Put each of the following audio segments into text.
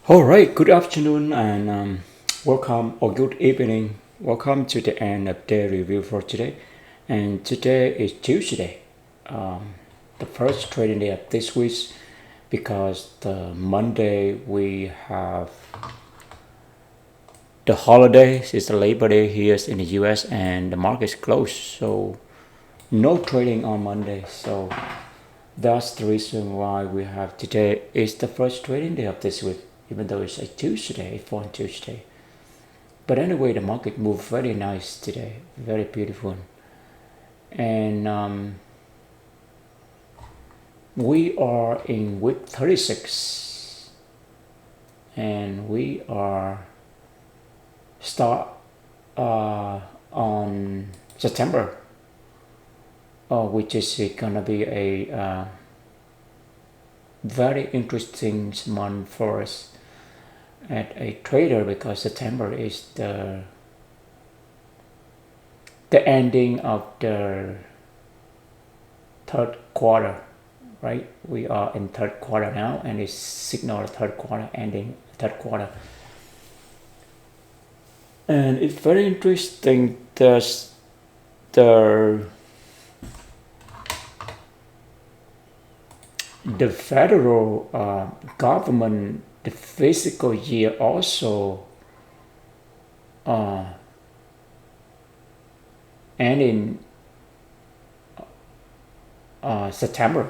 All right, good afternoon and welcome or good evening. Welcome to the end of day review for today. And today is Tuesday, the first trading day of this week because the Monday we have the holidays. It's the Labor Day here in the US and the market's closed. So no trading on Monday. So that's the reason why we have today is the first trading day of this week, even though it's a Tuesday, foreign Tuesday. But anyway, the market moved very nice today, very beautiful. And we are in week 36 and we are start on September, which is gonna be a very interesting month for us at a trader because September is the ending of the third quarter, right? We are in third quarter now, and it's signal third quarter ending third quarter, and it's very interesting that the federal government, the fiscal year also ending September,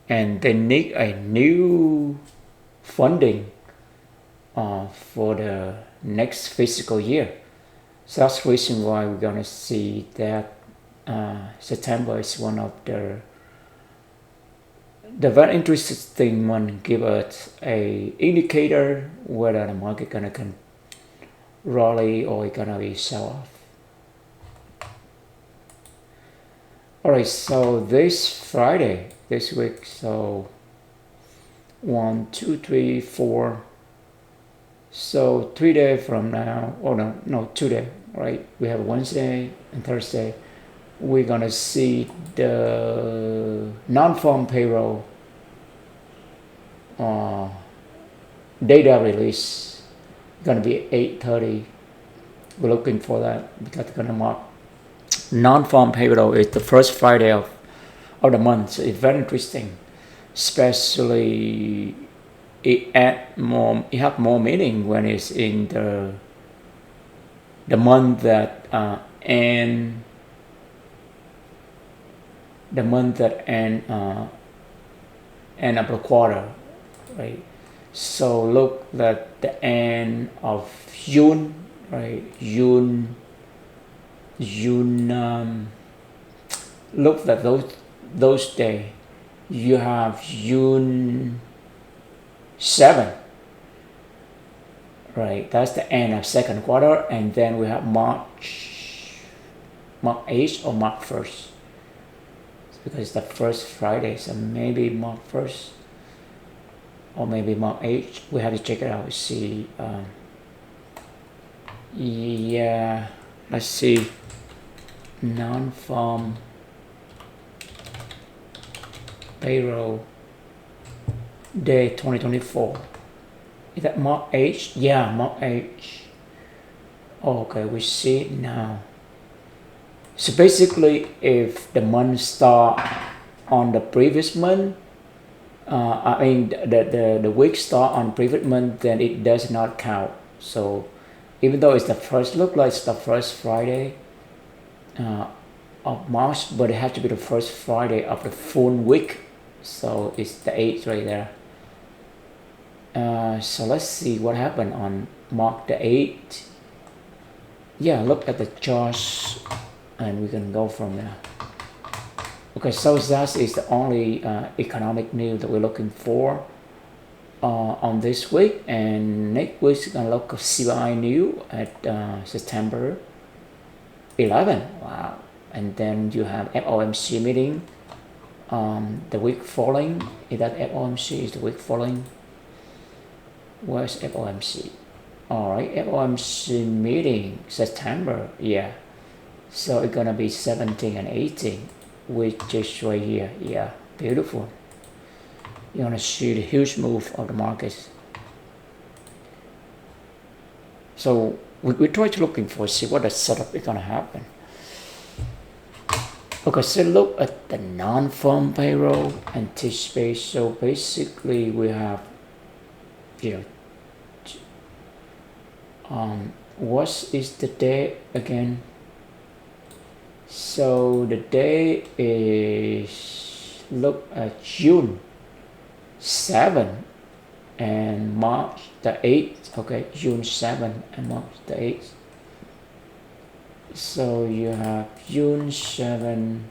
and they need a new funding for the next fiscal year. So that's the reason why we're gonna see that September is one of the very interesting one. Give us a indicator whether the market gonna can rally or it gonna be sell off. All right, so this Friday, this week, so 1, 2, 3, 4. So 3 days from now, or no, 2 days, right? We have Wednesday and Thursday. We're gonna see the non-farm payroll data release. Gonna be 8:30. We're looking for that because it's gonna mark non-farm payroll is the first Friday of the month. So it's very interesting, especially it have more meaning when it's in the month that end end of the quarter, right? So look at the end of June, right? June. Look at those days. You have June 7, right? That's the end of second quarter, and then we have March 8th or March 1st, because it's the first Friday, so maybe March 1st or maybe March 8th. We have to check it out. See, yeah, let's see. Non-farm payroll day 2024. Is that March 8th? Yeah, March 8th. Okay, we see it now. So basically, if the month start on the previous month, the week start on previous month, then it does not count. So even though it's the first, look like it's the first Friday of March, but it has to be the first Friday of the full week. So it's the 8th right there. So let's see what happened on March the 8th. Yeah, look at the charts and we can go from there. Okay, so that is the only economic news that we're looking for on this week. And next week we're gonna look at CPI news at September 11. Wow. And then you have FOMC meeting the week following. Is that FOMC is the week following? Where's FOMC? All right, FOMC meeting September. Yeah, so it's gonna be 17 and 18, which is right here. Yeah, beautiful. You're gonna see the huge move of the markets. So we try to looking for, see what the setup is gonna happen. Okay, so look at the non-farm payroll and T-space. So basically we have, you know, what is the day again? So the day is, look at June 7 and March the 8th. Okay, June 7 and March the 8th. So you have June 7.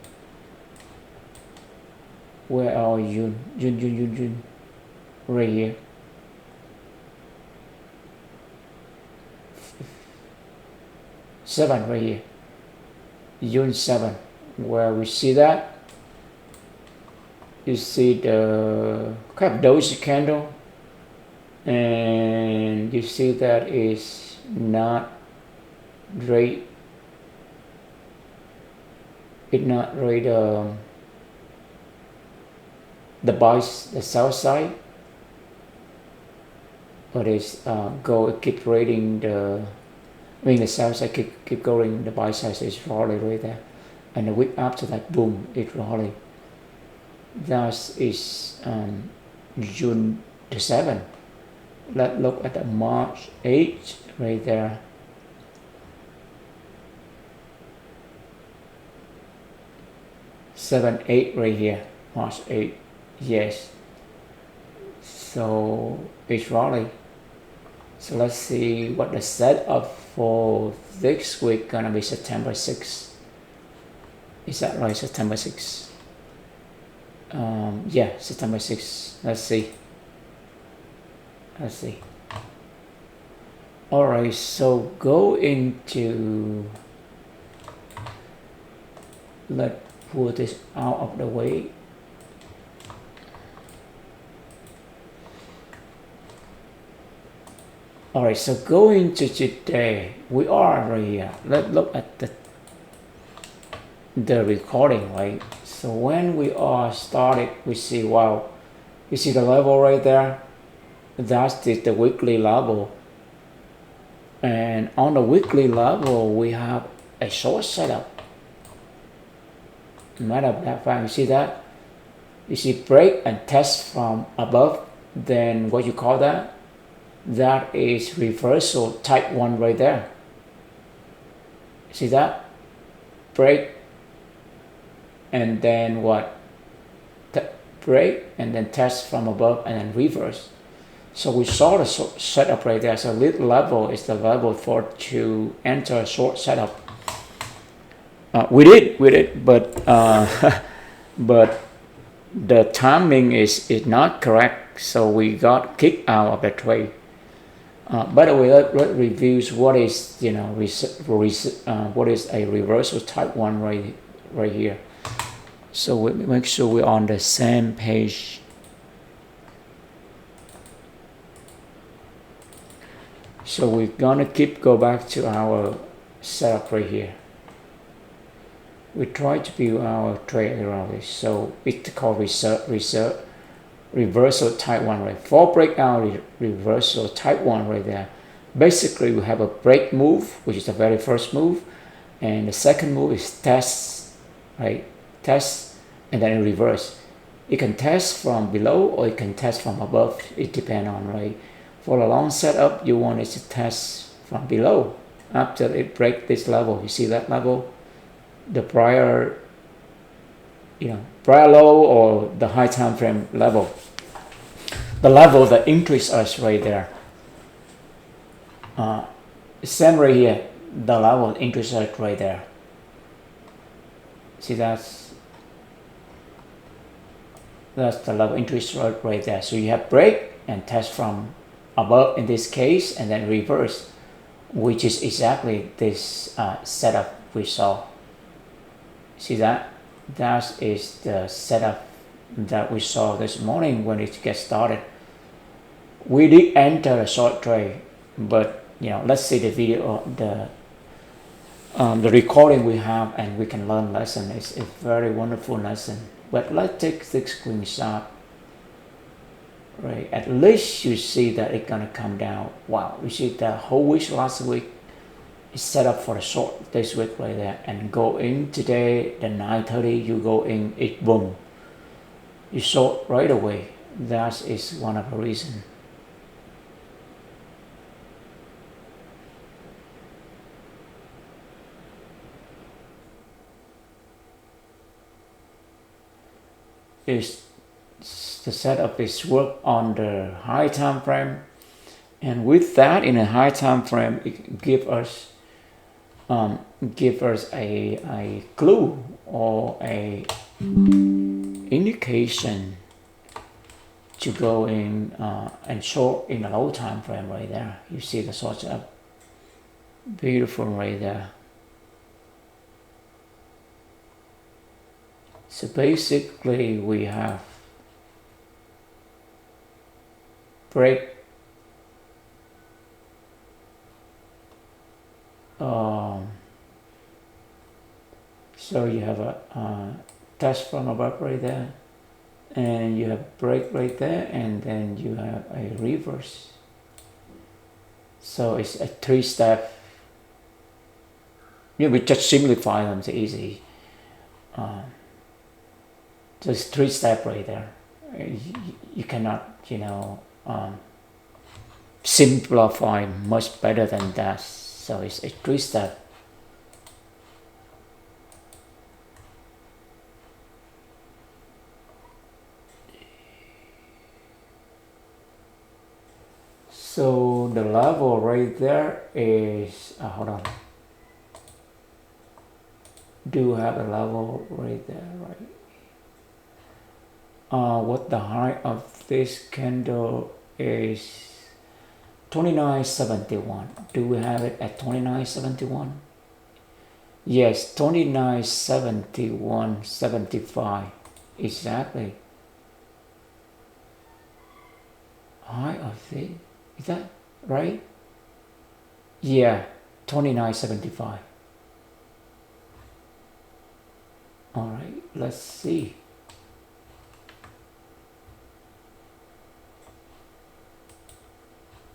Where are June? June. Right here. 7 right here. June 7. Where we see that? You see the kind of doji candle, and you see that is not right. It's not right. The buy, the sell side, but it's keep rating the. I mean the sell side keep going. The buy side is rally right there, and the week after that, boom, it rally. That is June the 7th. Let's look at the March 8th right there. Seven, 8 right here. March 8th. Yes. So it's rally. So let's see what the setup for this week gonna be. September 6th. Is that right? September 6th. Yeah, September 6th. Let's see. Alright, so go into, let's put this out of the way. Alright, so go into today. We are right here. Let's look at the recording, right? So when we are started, we see, wow, you see the level right there? That's the weekly level. And on the weekly level, we have a short setup. Matter of fact, you see that? You see break and test from above, then what you call that? That is reversal type 1 right there. See that? Break and then what? Break and then test from above and then reverse. So we saw the setup right there. So lead level is the level for to enter a short setup. We did, but but the timing is not correct. So we got kicked out of the trade. By the way, let's review what is, you know, what is a reversal type 1 right here. So we make sure we're on the same page. So we're gonna go back to our setup right here. We try to build our trade around this. So it's called reversal type 1 right. For breakout reversal type 1 right there. Basically we have a break move, which is the very first move, and the second move is test, right? Test and then reverse. It can test from below or it can test from above. It depends on, right? For a long setup, you want it to test from below after it break this level. You see that level, the prior low or the high time frame level, the level that increase us right there. Same right here, the level increase us right there. See, that's the level increase right there. So you have break and test from above in this case, and then reverse, which is exactly this setup we saw. See that? That is the setup that we saw this morning when it gets started. We did enter a short trade, but let's see the video, the recording we have, and we can learn lesson. It's a very wonderful lesson. But let's take the screenshot right? At least you see that it's gonna come down. Wow, you see the whole week last week is set up for a short this week right there, and go in today the 9:30 you go in, it boom, you short right away. That is one of the reasons. Is the setup is work on the high time frame, and with that in a high time frame it give us a clue or a indication to go in and short in a low time frame right there. You see the short up, beautiful right there. So basically we have break so you have a test from above right there, and you have break right there, and then you have a reverse. So it's a 3-step. Yeah, we just simplify them to easy. So it's 3-step right there. You cannot, simplify much better than that. So it's a 3-step. So the level right there is, hold on. Do have a level right there, right? What the height of this candle is 29.71. Do we have it at 29.71? Yes, 29.71.75. Exactly. Height of this, is that right? Yeah, 29.75. All right, let's see.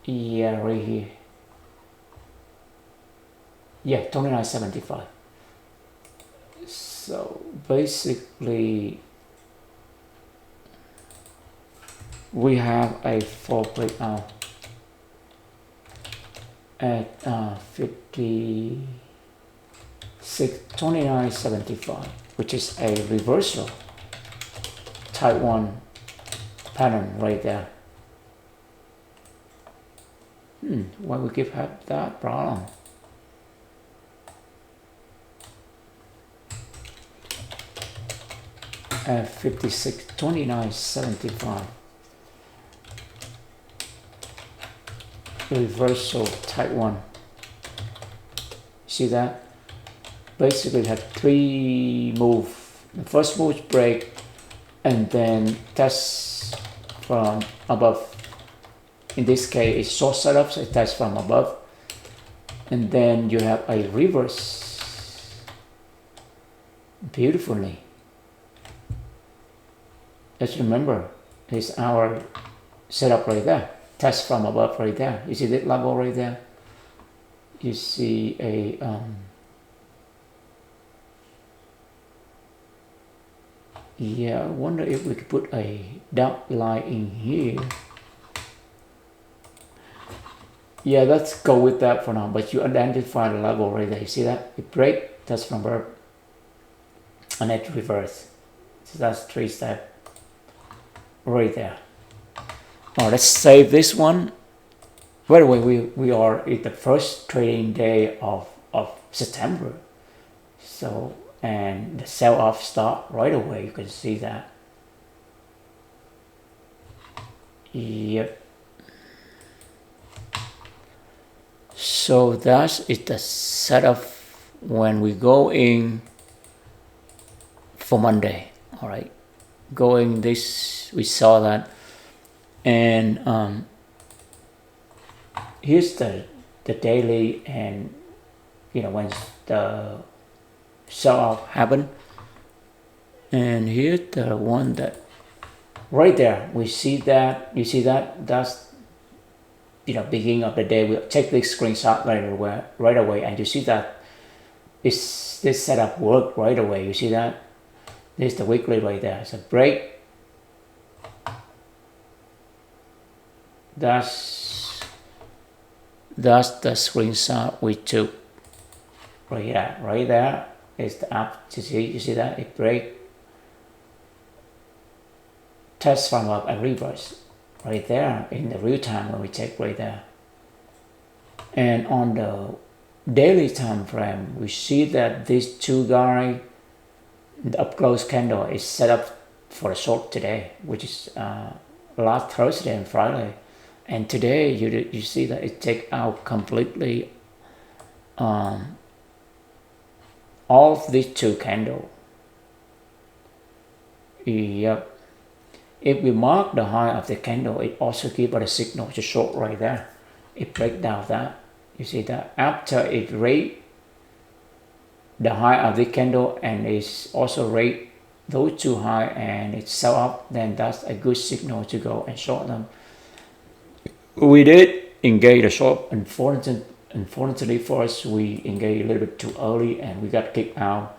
Yeah, right here. Yeah, 29.75. So basically we have a fall breakout at 29.75, which is a reversal type 1 pattern right there. Why we keep have that problem? At 29.75 reversal type 1. See that? Basically have 3 moves. The first move is break, and then test from above. In this case it's short setup, so it tests from above, and then you have a reverse beautifully. Let's remember, it's our setup right there. Test from above right there. You see that level right there? You see a yeah, I wonder if we could put a dark line in here. Yeah, let's go with that for now, but you identify the level right there. You see that? It break, test from above, and it reverse. So that's 3-step right there. Now let's save this one. By the way, we are at the first trading day of September. So, and the sell off start right away. You can see that. Yep. So that is the setup when we go in for Monday. All right, going this, we saw that, and here's the daily, and when the sell off happen, and here's the one that right there. We see that. You see that? That's beginning of the day. We'll take this screenshot right away, and you see that this setup worked right away. You see that? This is the weekly right there. So break. That's the screenshot we took right here. Right there is the app. You see that? It break. Test from up and reverse. Right there in the real time when we check right there. And on the daily time frame, we see that these two guys, the up close candle is set up for a short today, which is last Thursday and Friday. And today you see that it take out completely all of these two candles. Yep. If we mark the high of the candle, it also gives us a signal to short right there. It breaks down that. You see that after it rate the high of the candle and it's also rate those two high and it sell up, then that's a good signal to go and short them. We did engage the short. Unfortunately for us, we engaged a little bit too early and we got kicked out,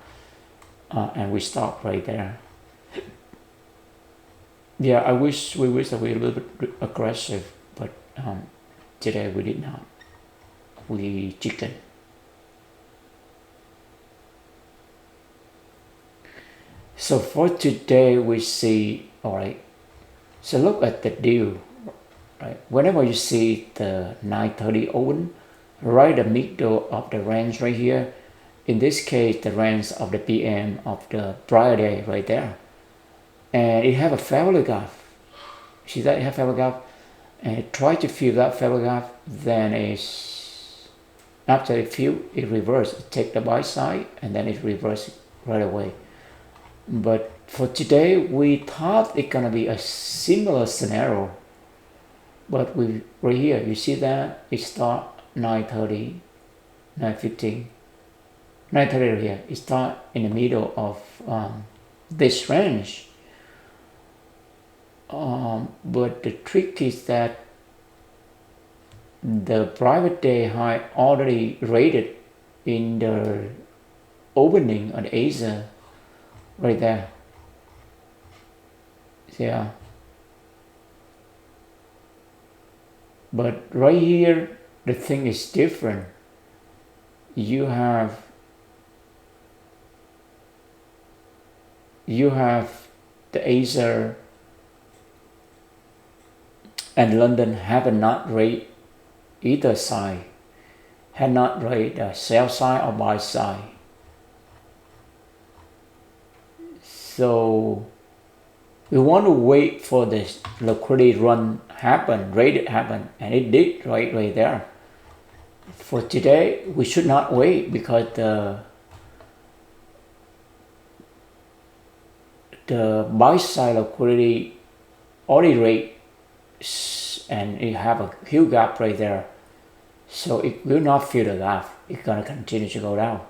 and we stopped right there. Yeah, we wish that we were a little bit aggressive, but today we did not. We chicken. So for today we see, all right, so look at the deal, right? Whenever you see the 9:30 open, right the middle of the range right here, in this case the range of the PM of the Friday right there, and it have a favorable gap. See that it have favorable gap, and it try to fill that favorable gap. Then it's after it fill, it reverse. It take the buy side, and then it reverse right away. But for today, we thought it's gonna be a similar scenario. But we right here, you see that it start 9:30, 9:15, 9:30 right here. It start in the middle of this range. But the trick is that the private day high already rated in the opening on Asia right there. Yeah. But right here, the thing is different. You have the Asia and London have not rate either side, had not rate the sell side or buy side. So we want to wait for this liquidity run happen, rated happen, and it did right there. For today, we should not wait because the buy side liquidity already rate and it have a huge gap right there, so it will not fill the gap. It's gonna continue to go down.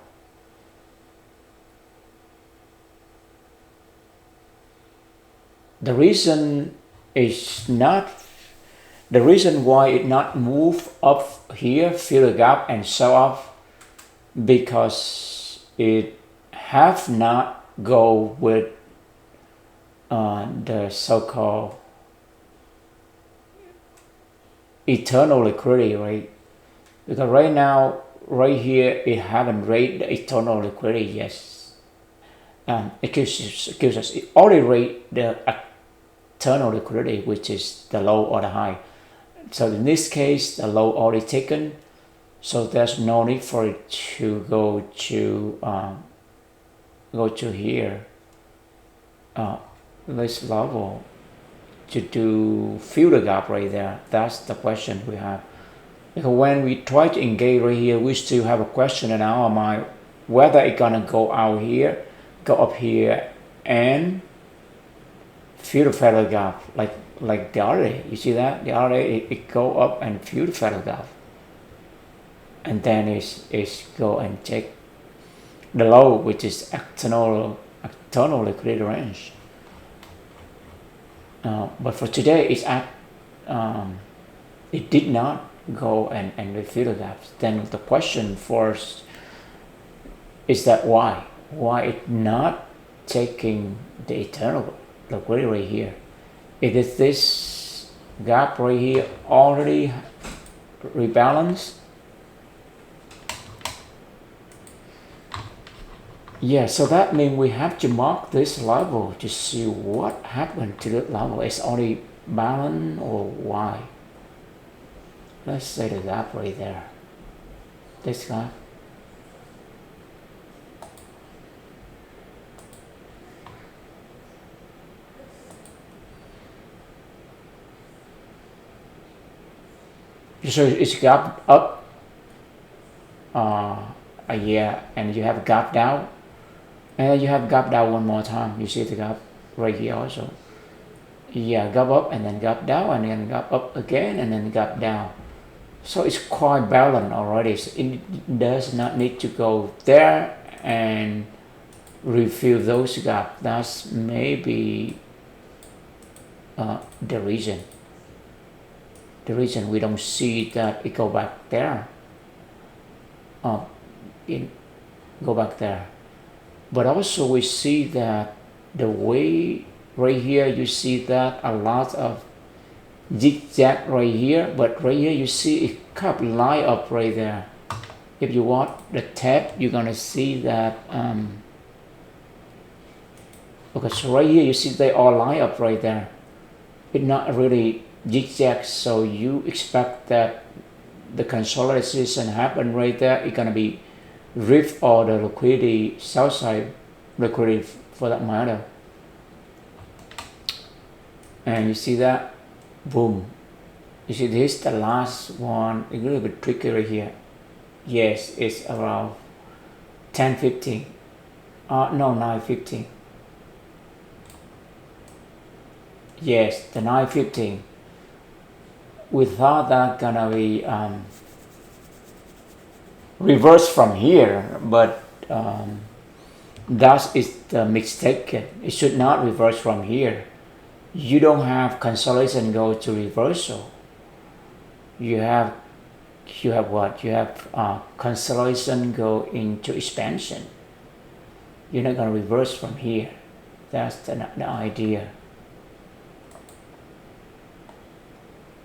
The reason why it not move up here, fill the gap and sell off, because it have not go with the so-called eternal liquidity, right? Because right now, right here, it haven't rated the eternal liquidity. Yes, it gives us it already rate the eternal liquidity, which is the low or the high. So in this case, the low already taken, so there's no need for it to go to here, this level, to do fill the gap right there. That's the question we have. Because when we try to engage right here, we still have a question in our mind whether it's gonna go out here, go up here, and fill the feather gap like the other day. You see that the other day it go up and fill the feather gap, and then it's go and check the low, which is external liquidity range. But for today, it did not go and refill the gaps. Then the question first is that why? Why it not taking the eternal liquidity right here? It is this gap right here already rebalanced? Yeah, so that means we have to mark this level to see what happened to that level. It's already balanced or why? Let's say the gap right there. This gap. So it's gap up, yeah, and you have gap down, and then you have gap down one more time. You see the gap right here also. Yeah, gap up and then gap down and then gap up again and then gap down. So it's quite balanced already. So it does not need to go there and refill those gaps. That's maybe the reason. The reason we don't see that it go back there. Go back there. But also we see that the way right here you see that a lot of zigzag right here, but right here you see it kind of line up right there. If you want the tab, you're gonna see that okay, so right here you see they all line up right there. It's not really zigzag, so you expect that the consolidation happen right there. It's gonna be rift or the liquidity, south side liquidity for that matter. And you see that, boom. You see this, the last one, a little bit tricky right here. Yes, it's around 10.15. No, 9.15. Yes, the 9.15. We thought that gonna be reverse from here, but that is the mistake. It should not reverse from here. You don't have consolidation go to reversal. You have what? You have consolidation go into expansion. You're not gonna reverse from here. That's the idea.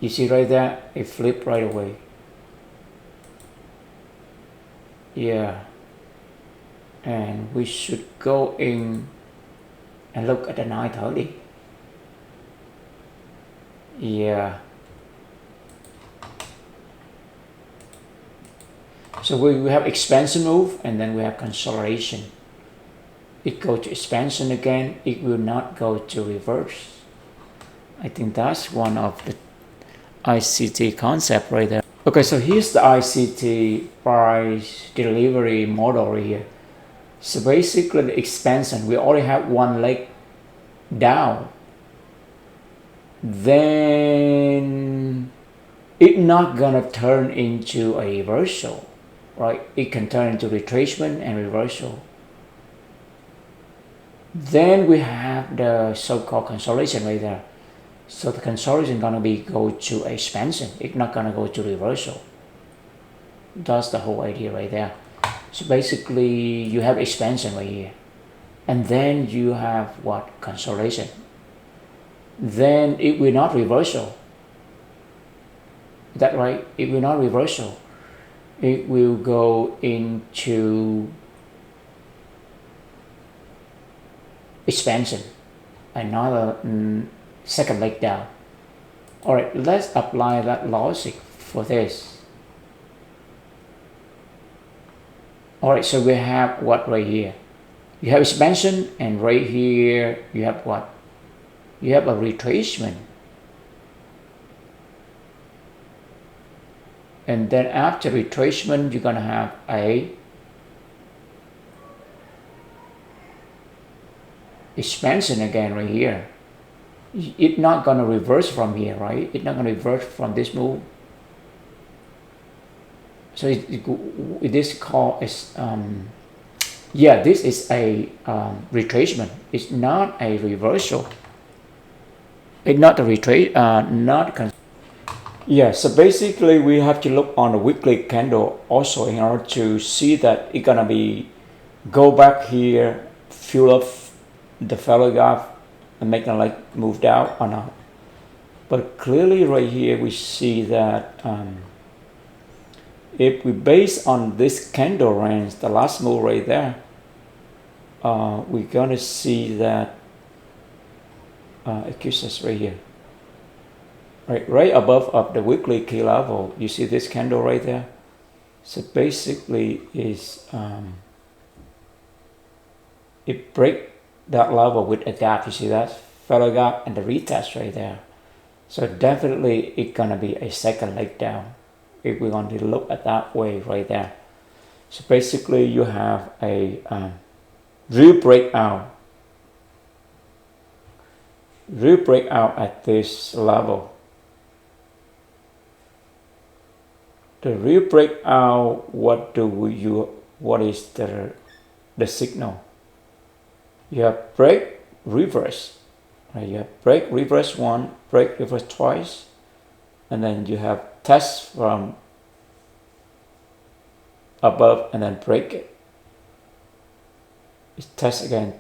You see right there, it flipped right away. Yeah. And we should go in and look at the 930. Yeah. So we have expansion move and then we have consolidation. It goes to expansion again, it will not go to reverse. I think that's one of the ICT concept right there. Okay, so here's the ICT price delivery model right here. So basically the expansion, we already have one leg down. Then it's not gonna turn into a reversal, right? It can turn into retracement and reversal. Then we have the so-called consolidation right there. So the consolidation gonna be go to expansion. It's not gonna go to reversal. That's the whole idea right there. So basically you have expansion right here. And then you have what? Consolidation. Then it will not reversal. Is that right? It will not reversal. It will go into expansion. Another second leg down. All right, let's apply that logic for this. All right, so we have what right here? You have expansion, and right here you have what? You have a retracement. And then after retracement, you're gonna have a expansion again right here. It's not gonna reverse from here, right? It's not gonna reverse from this move. So it is called as yeah, this is a retracement. It's not a reversal. It's not a retreat, yeah, so basically we have to look on the weekly candle also in order to see that it's gonna be go back here, fill up the fellow gap and make them like moved out or not. But clearly right here we see that if we base on this candle range, the last move right there, we're gonna see that it gives us right here. Right above of the weekly key level, you see this candle right there. So basically, is it break that level with a gap. You see that fellow gap and the retest right there. So definitely, it's gonna be a second leg down if we're going to look at that way right there. So basically, you have a real breakout at this level. The real breakout, what is the signal? You have break, reverse. Right? You have break, reverse one, break, reverse twice, and then you have test from above and then break it. It's test again.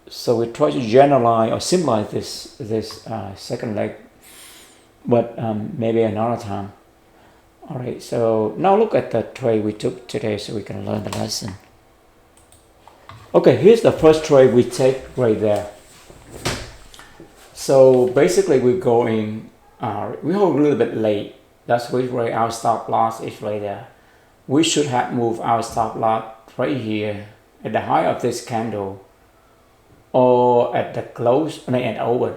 So we try to generalize or symbolize this second leg, but maybe another time. All right, so now look at the trade we took today so we can learn the lesson. Okay, here's the first trade we take right there. So basically we're going, we hold a little bit late. That's where our stop loss is right there. We should have moved our stop loss right here at the high of this candle or at the close and open.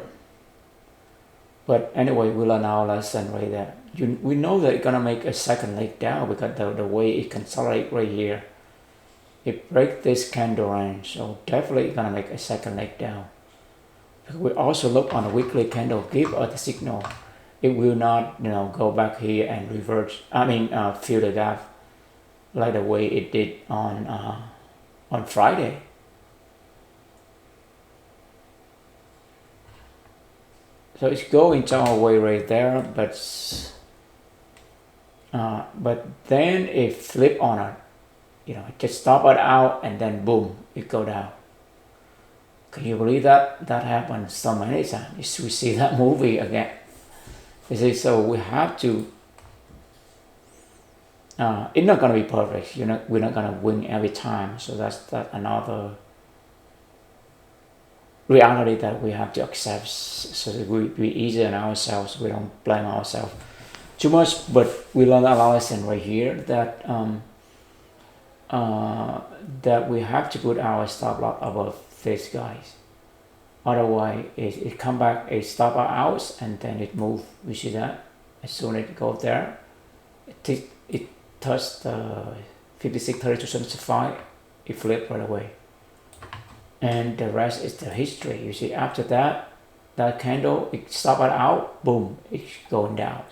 But anyway, we learn our lesson right there. We know that it's gonna make a second leg down because the way it consolidates right here, it breaks this candle range, so definitely gonna make a second leg down. We also look on a weekly candle, give us the signal. It will not, go back here and reverse. Fill the gap like the way it did on Friday. So it's going some way right there, but then it flip on it. Just stop it out and then boom, it go down. Can you believe that happened so many times? We see that movie again. You see, so we have to. It's not gonna be perfect. We're not gonna win every time. So that's another reality that we have to accept, so that we easy on ourselves. We don't blame ourselves too much, but we learn a lesson right here that that we have to put our stop loss above these guys. Otherwise, it come back, it stop out, and then it move. We see that as soon as it goes there, it touched the 56.3275, it flipped right away. And the rest is the history. You see, after that candle, it stopped it out, boom, it's going down.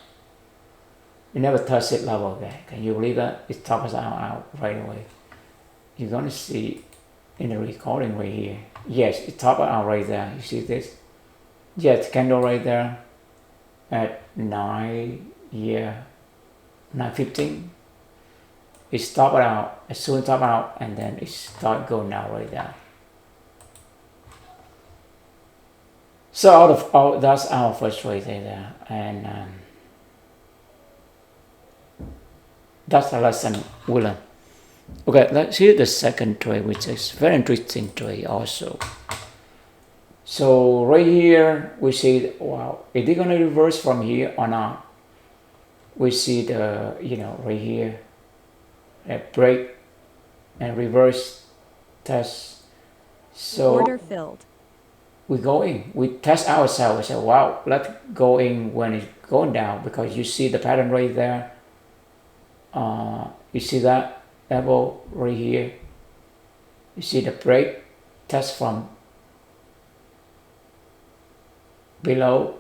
It never touched it level again. Can you believe that? It tops out right away. You're gonna see in the recording right here. Yes, it topped out right there. You see this? Yes, candle right there at 9:15. It stopped out. As soon as it topped out, and then it start going down right there. So that's our first trade there, and that's the lesson we learn. Okay, let's see the second trade, which is very interesting trade also. So right here we see, wow, is it gonna reverse from here or not? We see the right here a break and reverse test. So order filled. We go in, we test ourselves. We say, wow, let's go in when it's going down, because you see the pattern right there. You see that level right here. You see the break test from below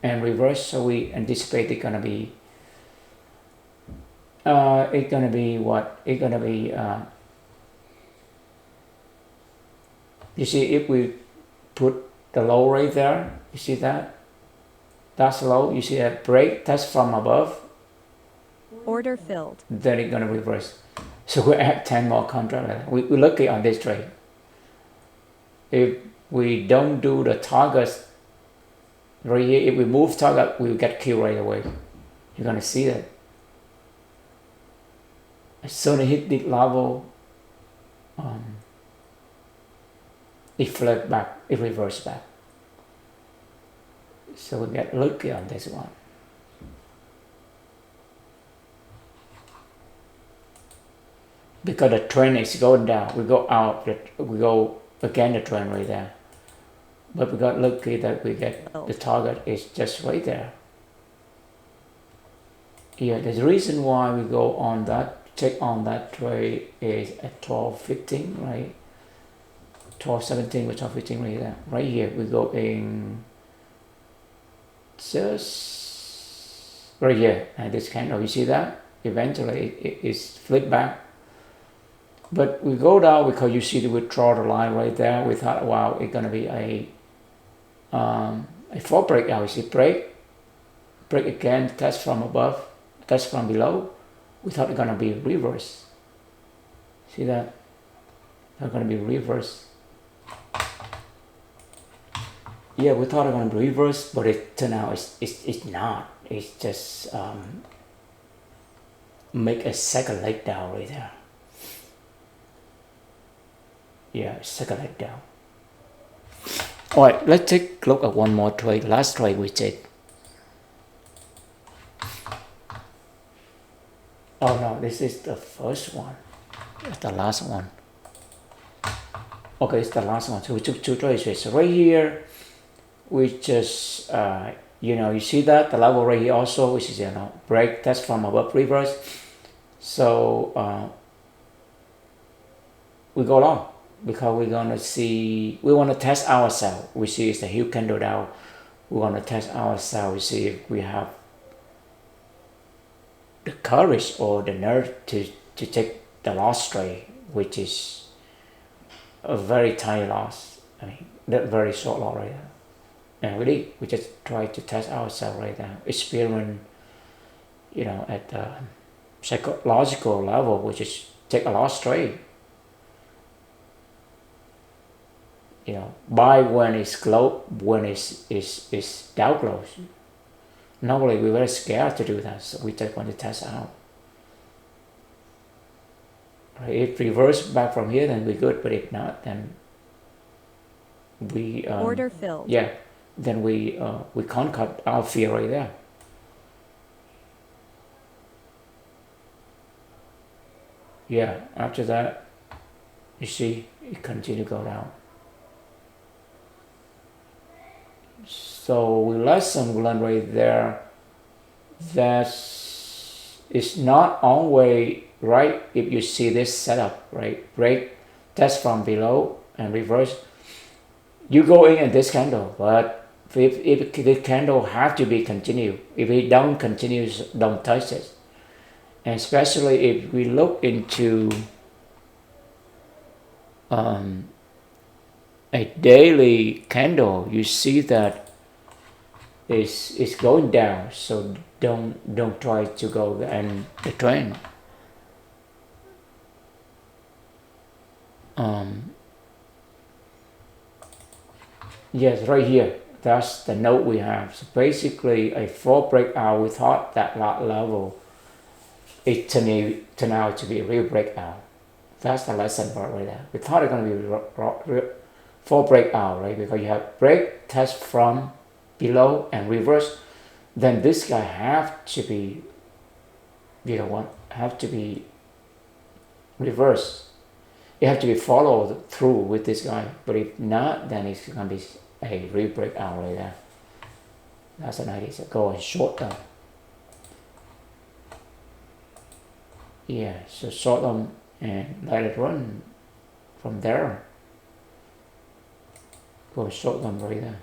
and reverse. So we anticipate it's gonna be what? It's gonna be you see, if we put the low right there. You see that? That's low. You see that break? That's from above. Order filled. Then it's gonna reverse. So we add 10 more contract. We're lucky on this trade. If we don't do the targets right here, if we move target, we'll get killed right away. You're gonna see that. As soon as it hit the level, it flip back, it reverse back. So we get lucky on this one. Because the trend is going down, we go out, we go against the trend right there. But we got lucky that we get the target is just right there. Yeah, the reason why we go on that, check on that trade is at 12.15, right? 12.17 with 12.15 right there. Right here, we go in just right here, and this candle, you see that? Eventually it is flipped back. But we go down because you see the withdraw the line right there. We thought, wow, it's gonna be a fall breakout. You see break again, test from above, test from below. We thought it's gonna be reverse. See that? It's gonna be reverse. Yeah, we thought it was gonna be reverse, but it turned out it's not. It's just make a second leg down right there. Yeah, second leg down. All right, let's take a look at one more trade. Last trade we did. Oh no, this is the first one. It's the last one. Okay, it's the last one. So we took two trades. So right here, we just you see that the level right here also, which is break test from above reverse. So we go long because we're gonna see, we want to test ourselves. We see it's the huge candle down. We want to test ourselves. We see if we have the courage or the nerve to take the loss trade, which is a very tiny loss. I mean, that very short loss right there. And really, we just try to test ourselves right now. Experiment, at the psychological level, which is take a loss trade. Buy when it's close, when it's down close. Normally, we're very scared to do that, so we just want to test out. If reverse back from here, then we're good. But if not, then we order filled. Yeah, then we conquered our fear right there. Yeah, after that, you see it continue to go down. So we learn right there that it's not always right if you see this setup, right? Break, test from below and reverse. You go in this candle, but if the candle have to be continued. If it don't continue, don't touch it. And especially if we look into a daily candle, you see that it's going down. So don't try to go and the trend. Yes, right here. That's the note we have. So basically, a fall breakout. We thought that level, it turned out to be a real breakout. That's the lesson part right there. We thought it was going to be fall breakout, right? Because you have break, test from below, and reverse. Then this guy have to be, have to be reversed. You have to be followed through with this guy. But if not, then it's going to be a real breakout right there. That's an idea. So go and short them. Yeah, so short them and let it run from there. Go and short them right there.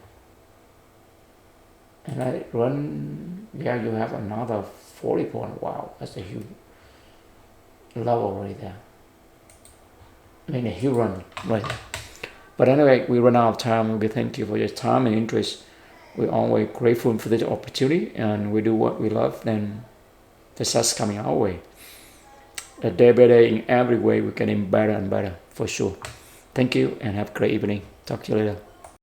And let it run. Yeah, you have another 40 point. Wow, that's a huge level right there. I mean, a huge run right there. But anyway, we run out of time. We thank you for your time and interest. We're always grateful for this opportunity, and we do what we love, then the success coming our way. Day by day, in every way, we're getting better and better, for sure. Thank you, and have a great evening. Talk to you later.